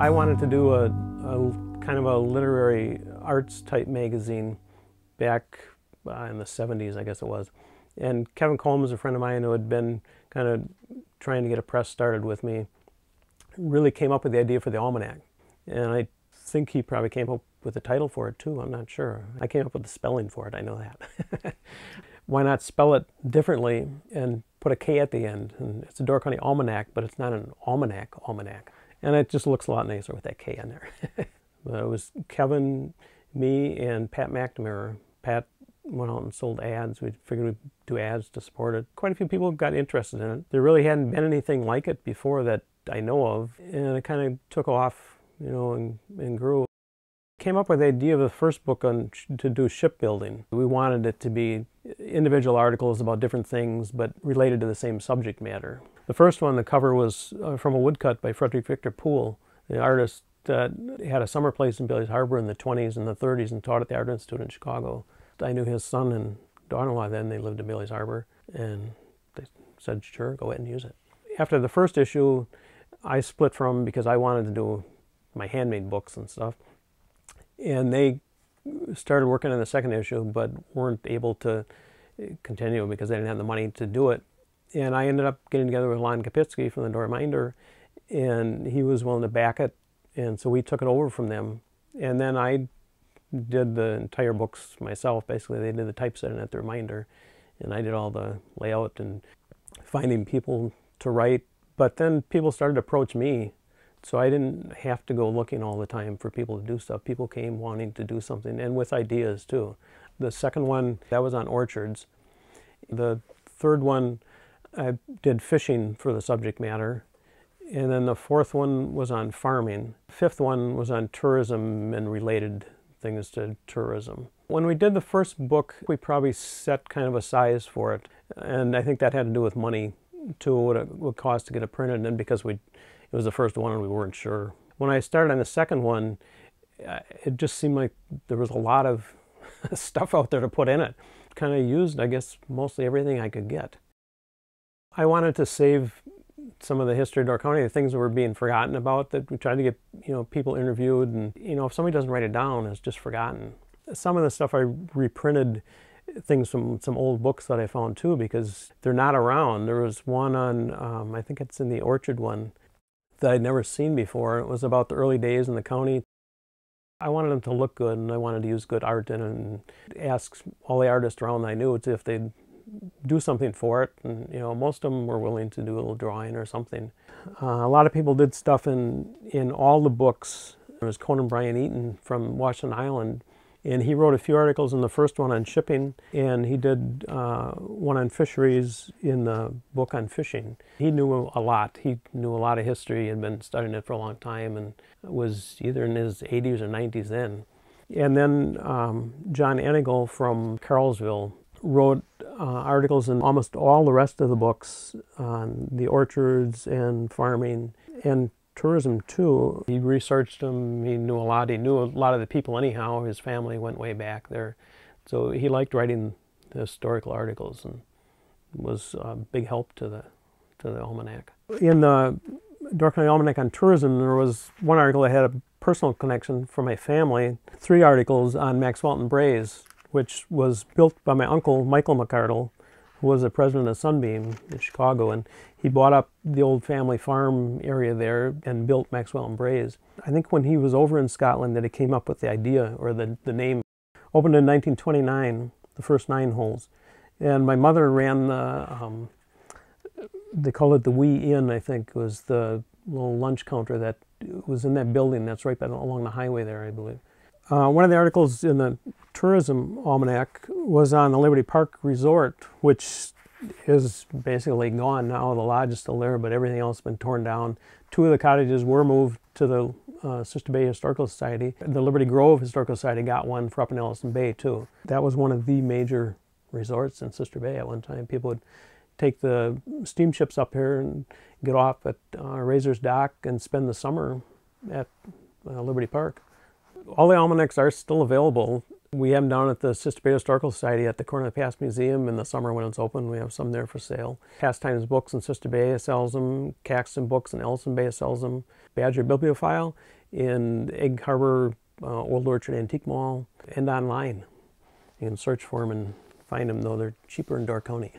I wanted to do a kind of a literary arts type magazine back in the 70s, I guess it was. And Kevin Combs, a friend of mine who had been kind of trying to get a press started with me, really came up with the idea for the Almanac. And I think he probably came up with the title for it too, I'm not sure. I came up with the spelling for it, I know that. Why not spell it differently and put a K at the end? And it's a Door County Almanac, but it's not an almanac. And it just looks a lot nicer with that K in there. But it was Kevin, me, and Pat McNamara. Pat went out and sold ads. We figured we'd do ads to support it. Quite a few people got interested in it. There really hadn't been anything like it before that I know of. And it kind of took off, you know, and grew. Came up with the idea of the first book to do shipbuilding. We wanted it to be individual articles about different things, but related to the same subject matter. The first one, the cover was from a woodcut by Frederick Victor Poole, the artist that had a summer place in Bailey's Harbor in the 20s and the 30s and taught at the Art Institute in Chicago. I knew his son and daughter-in-law then. They lived in Bailey's Harbor, and they said, sure, go ahead and use it. After the first issue, I split from, because I wanted to do my handmade books and stuff, and they started working on the second issue but weren't able to continue because they didn't have the money to do it. And I ended up getting together with Lon Kapitsky from the Door Minder, and he was willing to back it, and so we took it over from them. And then I did the entire books myself. Basically, they did the typesetting at the Reminder, and I did all the layout and finding people to write. But then people started to approach me, so I didn't have to go looking all the time for people to do stuff. People came wanting to do something, and with ideas too. The second one, that was on orchards. The third one, I did fishing for the subject matter. And then the fourth one was on farming. The fifth one was on tourism and related things to tourism. When we did the first book, we probably set kind of a size for it. And I think that had to do with money too, what it would cost to get it printed. And because it was the first one and we weren't sure. When I started on the second one, it just seemed like there was a lot of stuff out there to put in it. Kind of used, I guess, mostly everything I could get. I wanted to save some of the history of Door County, the things that were being forgotten about, that we tried to get, you know, people interviewed, and, you know, if somebody doesn't write it down, it's just forgotten. Some of the stuff I reprinted things from some old books that I found too, because they're not around. There was one on, I think it's in the Orchard one, that I'd never seen before. It was about the early days in the county. I wanted them to look good, and I wanted to use good art in it, and ask all the artists around that I knew if they'd do something for it. And, you know, most of them were willing to do a little drawing or something. A lot of people did stuff in all the books. There was Conan Bryan Eaton from Washington Island, and he wrote a few articles in the first one on shipping, and he did one on fisheries in the book on fishing. He knew a lot. He knew a lot of history. He had been studying it for a long time and was either in his 80s or 90s then. And then John Enigal from Carlsville wrote articles in almost all the rest of the books on the orchards and farming and tourism too. He researched them, he knew a lot. He knew a lot of the people anyhow. His family went way back there. So he liked writing the historical articles and was a big help to the Almanac. In the Door County Almanac on tourism, there was one article that had a personal connection for my family. 3 articles on Maxwell Braes, which was built by my uncle, Michael McArdle, who was the president of Sunbeam in Chicago, and he bought up the old family farm area there and built Maxwell and Braes. I think when he was over in Scotland that he came up with the idea, or the name. Opened in 1929, the first 9 holes. And my mother ran the, they call it the Wee Inn, I think, was the little lunch counter that was in that building that's right along the highway there, I believe. One of the articles in the Tourism Almanac was on the Liberty Park Resort, which is basically gone now. The lodge is still there, but everything else has been torn down. 2 of the cottages were moved to the Sister Bay Historical Society. The Liberty Grove Historical Society got one for up in Ellison Bay too. That was one of the major resorts in Sister Bay at one time. People would take the steamships up here and get off at Razor's Dock and spend the summer at Liberty Park. All the almanacs are still available. We have them down at the Sister Bay Historical Society at the Corner of the Past Museum in the summer when it's open. We have some there for sale. Pastimes Books in Sister Bay sells them. Caxton Books in Ellison Bay sells them. Badger Bibliophile in Egg Harbor Old Orchard Antique Mall, and online. You can search for them and find them, though they're cheaper in Door County.